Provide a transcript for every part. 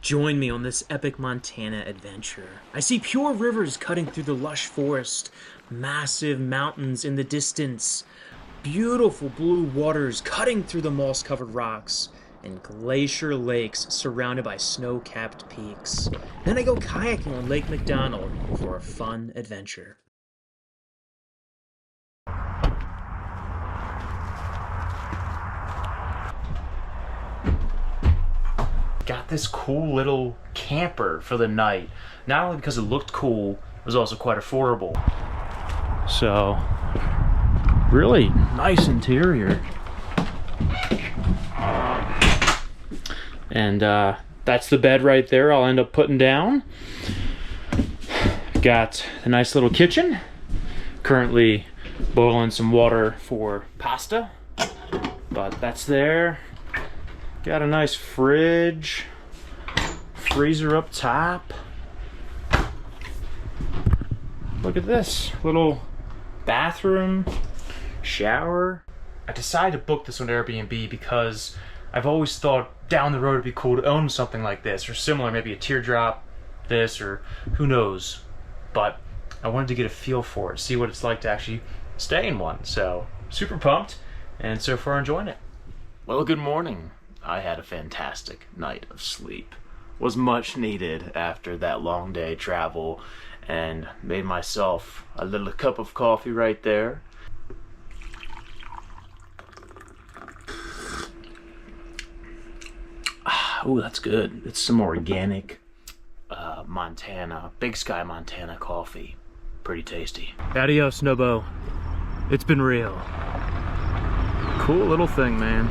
Join me on this epic Montana adventure. I see pure rivers cutting through the lush forest, massive mountains in the distance, beautiful blue waters cutting through the moss-covered rocks, and glacier lakes surrounded by snow-capped peaks. Then I go kayaking on Lake McDonald for a fun adventure. Got this cool little camper for the night. Not only because it looked cool, it was also quite affordable. So, really nice interior. And that's the bed right there I'll end up putting down. Got a nice little kitchen. Currently boiling some water for pasta, but that's there. Got a nice fridge, freezer up top. Look at this little bathroom, shower. I decided to book this on Airbnb because I've always thought down the road it'd be cool to own something like this or similar, maybe a teardrop, this, or who knows. But I wanted to get a feel for it, see what it's like to actually stay in one. So super pumped, and so far enjoying it. Well, good morning. I had a fantastic night of sleep. Was much needed after that long day travel, and made myself a little cup of coffee right there. Oh, that's good. It's some organic Montana, Big Sky Montana coffee. Pretty tasty. Adios, Nobo. It's been real. Cool little thing, man.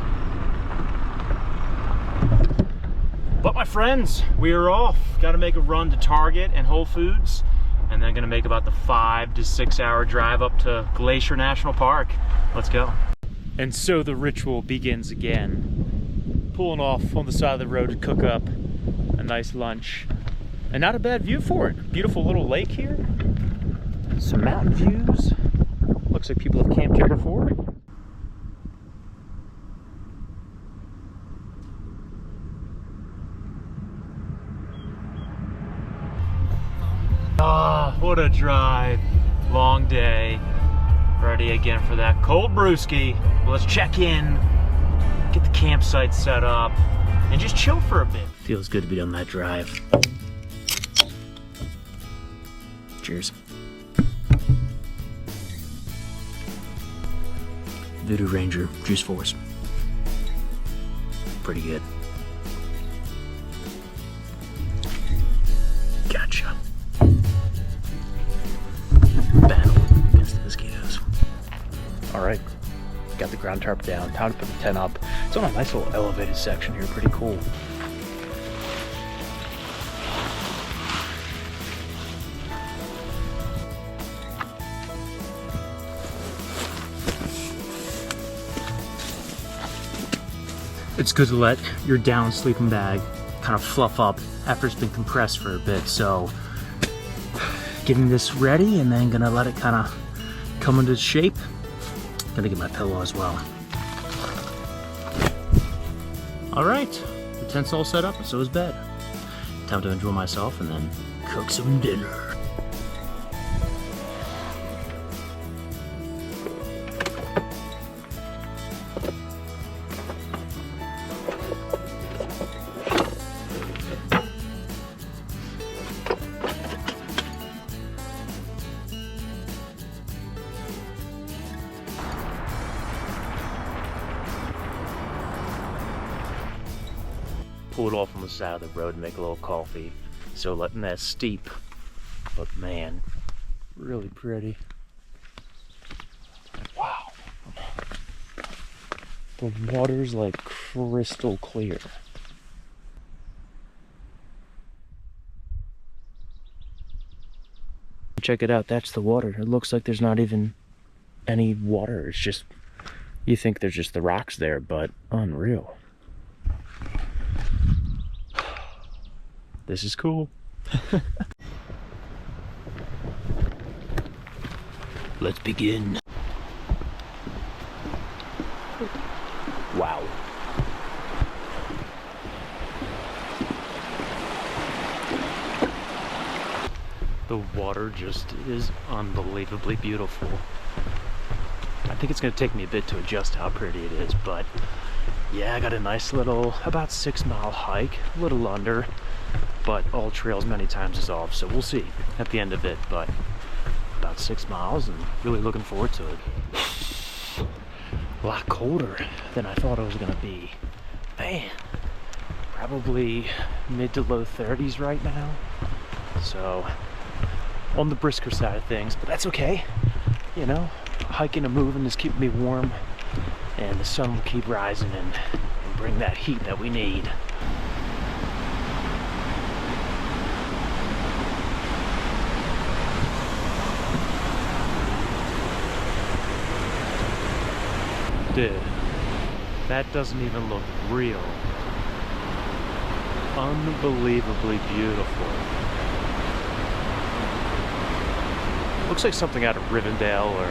But my friends, we are off. Got to make a run to Target and Whole Foods, and then gonna make about the 5 to 6 hour drive up to Glacier National Park. Let's go. And so the ritual begins again. Pulling off on the side of the road to cook up a nice lunch. And not a bad view for it. Beautiful little lake here. Some mountain views. Looks like people have camped here before. Ah, what a drive. Long day. Ready again for that cold brewski. Well, let's check in, get the campsite set up, and just chill for a bit. Feels good to be on that drive. Cheers. Voodoo Ranger Juice Force. Pretty good. Gotcha. Battle against the mosquitoes. Alright, got the ground tarp down. Time to put the tent up. It's on a nice little elevated section here, pretty cool. It's good to let your down sleeping bag kind of fluff up after it's been compressed for a bit, so getting this ready and then gonna let it kind of come into shape. Gonna get my pillow as well. All right, the tent's all set up and so is bed. Time to enjoy myself and then cook some dinner. Pull it off on the side of the road and make a little coffee. So letting that steep, but man, really pretty. Wow. The water's like crystal clear. Check it out, that's the water. It looks like there's not even any water. It's just, you think there's just the rocks there, but unreal. This is cool. Let's begin. Wow. The water just is unbelievably beautiful. I think it's gonna take me a bit to adjust how pretty it is, but yeah, I got a nice little, about 6-mile hike, a little under, but all trails many times dissolve, so we'll see at the end of it, but about 6 miles and really looking forward to it. A lot colder than I thought it was gonna be. Man, probably mid to low 30s right now, so on the brisker side of things, but that's okay. You know, hiking and moving is keeping me warm, and the sun will keep rising and bring that heat that we need. Dude, that doesn't even look real. Unbelievably beautiful. Looks like something out of Rivendell or,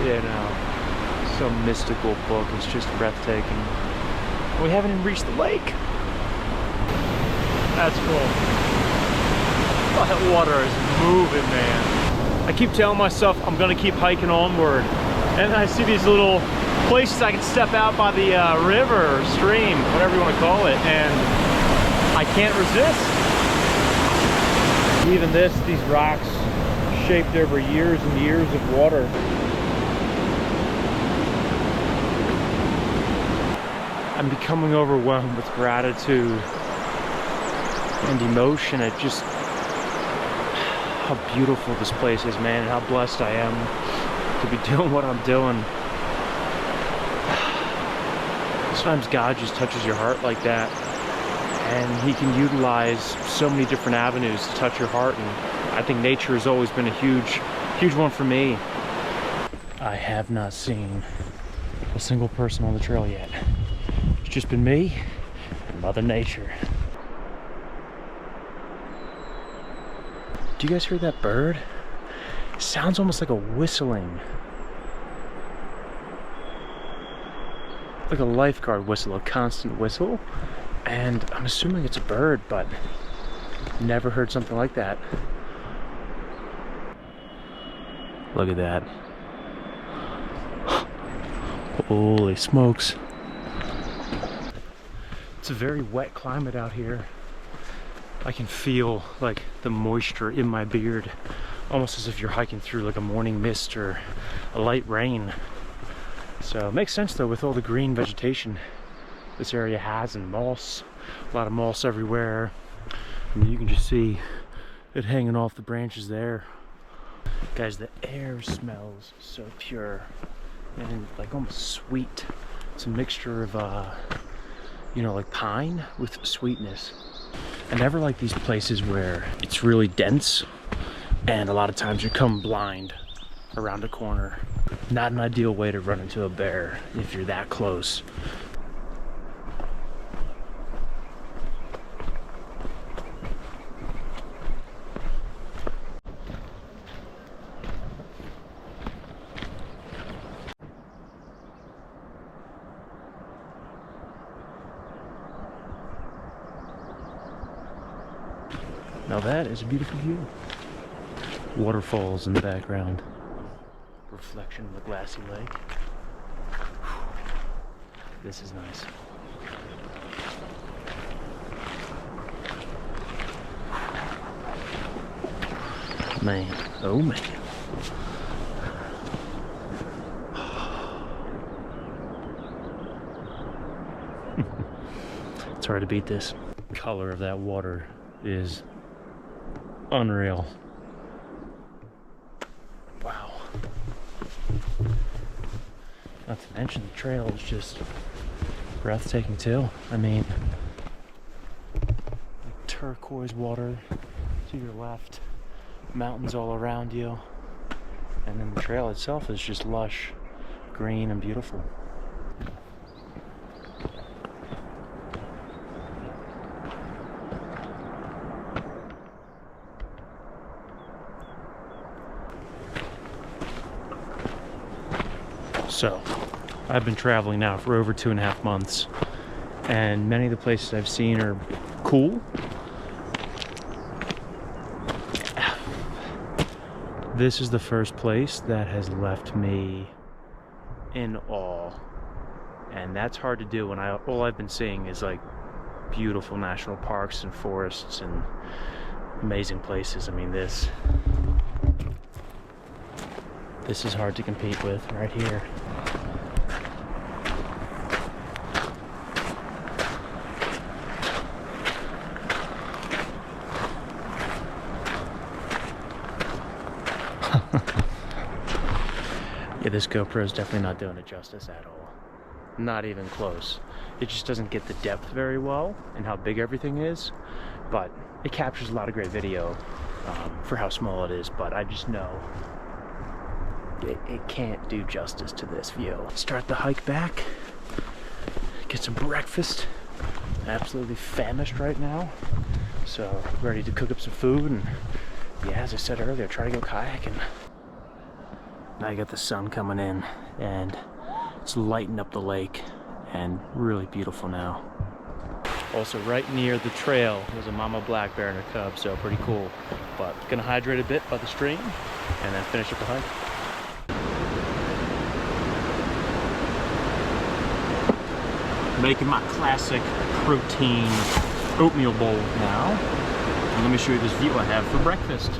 you know, some mystical book. It's just breathtaking. We haven't even reached the lake. That's cool. Oh, that water is moving, man. I keep telling myself I'm gonna keep hiking onward. And I see these little places I can step out by the river or stream, whatever you want to call it, and I can't resist. Even these rocks shaped over years and years of water. I'm becoming overwhelmed with gratitude and emotion at just how beautiful this place is, man, and how blessed I am to be doing what I'm doing. Sometimes God just touches your heart like that, and He can utilize so many different avenues to touch your heart, and I think nature has always been a huge one for me. I have not seen a single person on the trail yet. It's just been me and Mother Nature. Do you guys hear that bird? It sounds almost like a whistling. Like a lifeguard whistle, a constant whistle. And I'm assuming it's a bird, but never heard something like that. Look at that. Holy smokes. It's a very wet climate out here. I can feel like the moisture in my beard, almost as if you're hiking through like a morning mist or a light rain. So it makes sense though with all the green vegetation this area has, and moss, a lot of moss everywhere. I mean, you can just see it hanging off the branches there. Guys, the air smells so pure and like almost sweet. It's a mixture of you know, like pine with sweetness. I never like these places where it's really dense and a lot of times you come blind around a corner. Not an ideal way to run into a bear if you're that close. Now that is a beautiful view. Waterfalls in the background. Reflection of the Glacier Lake. This is nice. Man, oh man. It's hard to beat this. The color of that water is unreal. Wow. Not to mention the trail is just breathtaking too. I mean, like turquoise water to your left, mountains all around you, and then the trail itself is just lush, green, and beautiful. So, I've been traveling now for over 2.5 months, and many of the places I've seen are cool. This is the first place that has left me in awe. And that's hard to do when all I've been seeing is like beautiful national parks and forests and amazing places. I mean, this is hard to compete with right here. Yeah, this GoPro is definitely not doing it justice at all. Not even close. It just doesn't get the depth very well and how big everything is, but it captures a lot of great video for how small it is, but I just know it can't do justice to this view. Start the hike back, get some breakfast. Absolutely famished right now, so ready to cook up some food and, yeah, as I said earlier, try to go kayaking. Now you got the sun coming in and it's lighting up the lake and really beautiful now. Also right near the trail there's a mama black bear and her cub, so pretty cool. But gonna hydrate a bit by the stream and then finish up the hike. Making my classic protein oatmeal bowl now. And let me show you this view I have for breakfast.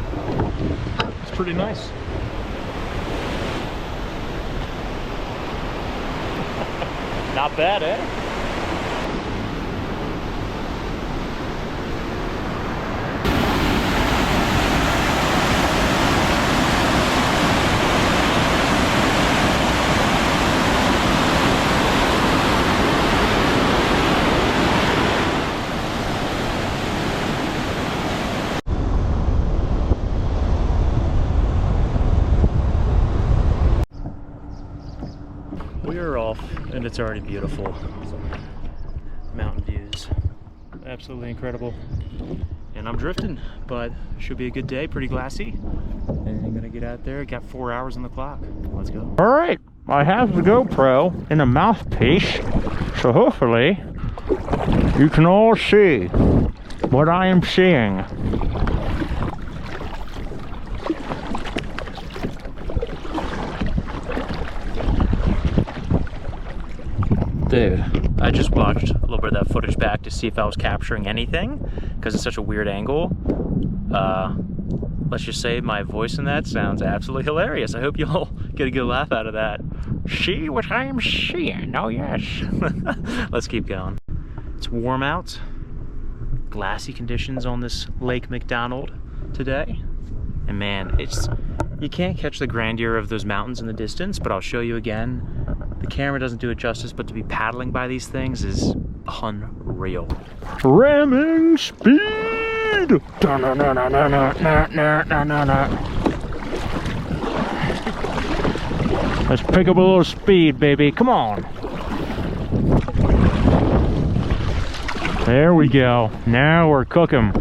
It's pretty nice. Not bad, eh? We are off, and it's already beautiful. Mountain views, absolutely incredible. And I'm drifting, but should be a good day, pretty glassy. And I'm gonna get out there, got 4 hours on the clock. Let's go. All right, I have the GoPro in a mouthpiece, so hopefully you can all see what I am seeing. Dude, I just watched a little bit of that footage back to see if I was capturing anything, because it's such a weird angle. Let's just say my voice in that sounds absolutely hilarious. I hope y'all get a good laugh out of that. See what I'm seeing? Oh yes. Let's keep going. It's warm out. Glassy conditions on this Lake McDonald today. And man, you can't catch the grandeur of those mountains in the distance, but I'll show you again. The camera doesn't do it justice, but to be paddling by these things is unreal. Ramming speed! Let's pick up a little speed, baby. Come on. There we go. Now we're cooking.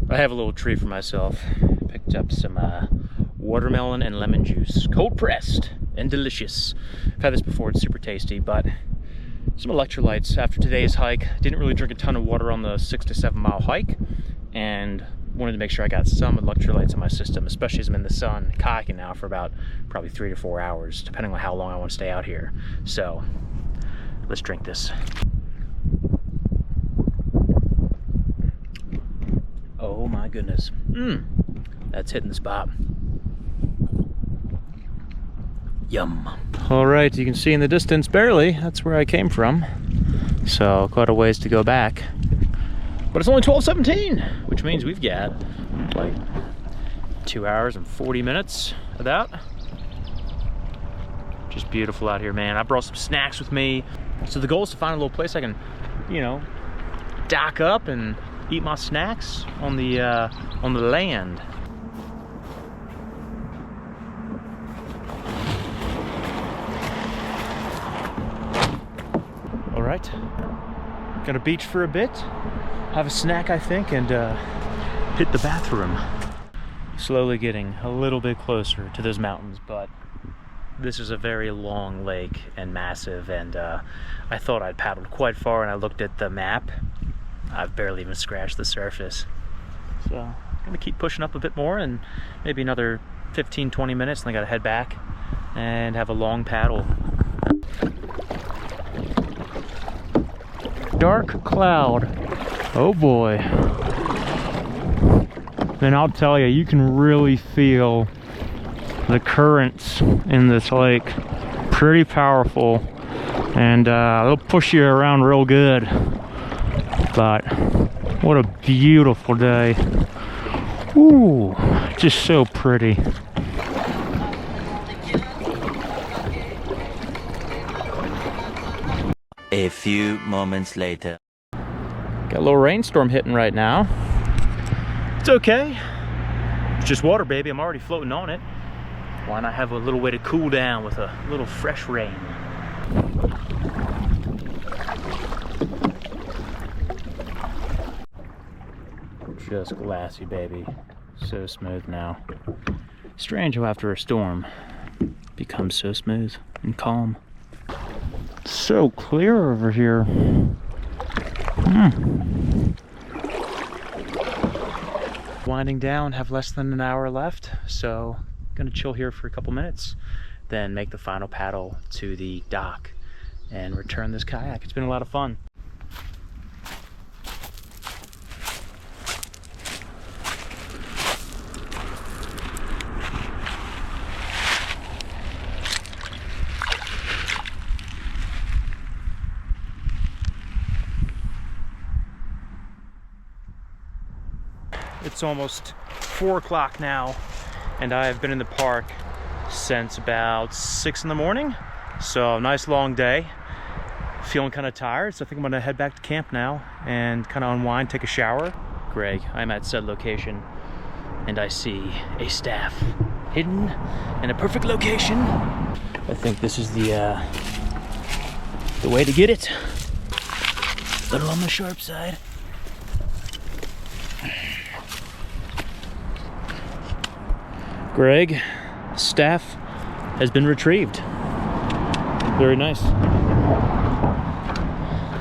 I have a little treat for myself. Picked up some watermelon and lemon juice, cold pressed and delicious. I've had this before, it's super tasty, but some electrolytes after today's hike. Didn't really drink a ton of water on the 6 to 7 mile hike, and wanted to make sure I got some electrolytes in my system, especially as I'm in the sun kayaking now for about probably 3 to 4 hours, depending on how long I want to stay out here. So let's drink this. Oh my goodness. That's hitting the spot. Yum. All right, you can see in the distance, barely, that's where I came from. So quite a ways to go back. But it's only 12:17, which means we've got like 2 hours and 40 minutes of that. Just beautiful out here, man. I brought some snacks with me. So the goal is to find a little place I can, you know, dock up and eat my snacks on the land. All right, gonna beach for a bit, have a snack I think, and hit the bathroom. Slowly getting a little bit closer to those mountains, but this is a very long lake and massive, and I thought I'd paddled quite far, and I looked at the map I've barely even scratched the surface. So I'm gonna keep pushing up a bit more, and maybe another 15-20 minutes, and I gotta head back and have a long paddle. Dark cloud. Oh boy. And I'll tell you, you can really feel the currents in this lake. Pretty powerful, and they'll push you around real good. But what a beautiful day. Ooh, just so pretty. A few moments later. Got a little rainstorm hitting right now. It's okay. It's just water, baby. I'm already floating on it. Why not have a little way to cool down with a little fresh rain? Just glassy, baby. So smooth now. Strange how after a storm it becomes so smooth and calm. So clear over here. Winding down, have less than an hour left, so gonna chill here for a couple minutes, then make the final paddle to the dock and return this kayak. It's been a lot of fun. It's almost 4 o'clock now, and I've been in the park since about 6 in the morning. So nice long day. Feeling kind of tired, so I think I'm gonna head back to camp now and kind of unwind, take a shower. Greg, I'm at said location, and I see a staff hidden in a perfect location. I think this is the way to get it. A little on the sharp side. Greg, staff has been retrieved. Very nice.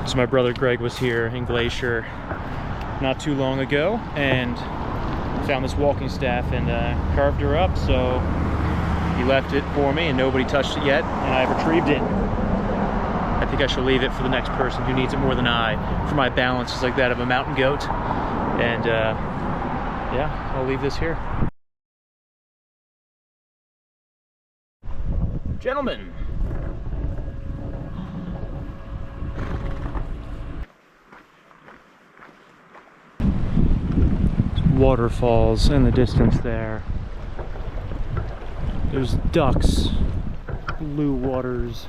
So my brother Greg was here in Glacier not too long ago and found this walking staff and carved her up. So he left it for me and nobody touched it yet, and I retrieved it. I think I should leave it for the next person who needs it more than I. For my balance is like that of a mountain goat. And yeah, I'll leave this here. Gentlemen, waterfalls in the distance there. There's ducks, blue waters.